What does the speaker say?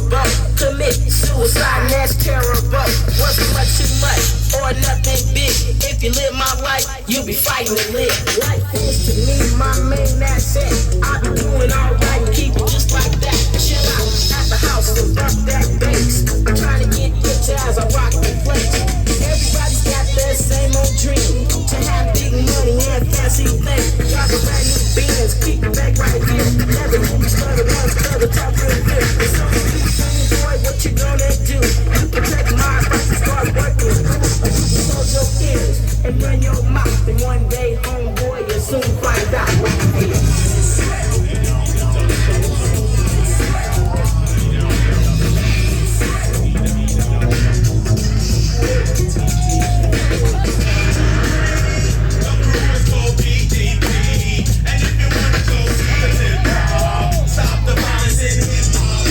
horrible. Commit suicide, and that's terrible. What's much too much or nothing big? If you live my life, you'll be fighting to live. Life is to me my main asset. I be doing alright, keep it just like that. Chill out at the house and bump that bass. I'm trying to get rich as I rock the place. Everybody's got that same old dream to have big money and fancy things. Got a brand new Benz, keep the back right here. Never move me started on the top real good. It's so easy, boy, what you gonna do? You protect my rights and start working. You close your ears and run your mouth, and one day, homeboy, you'll soon find out what you feel.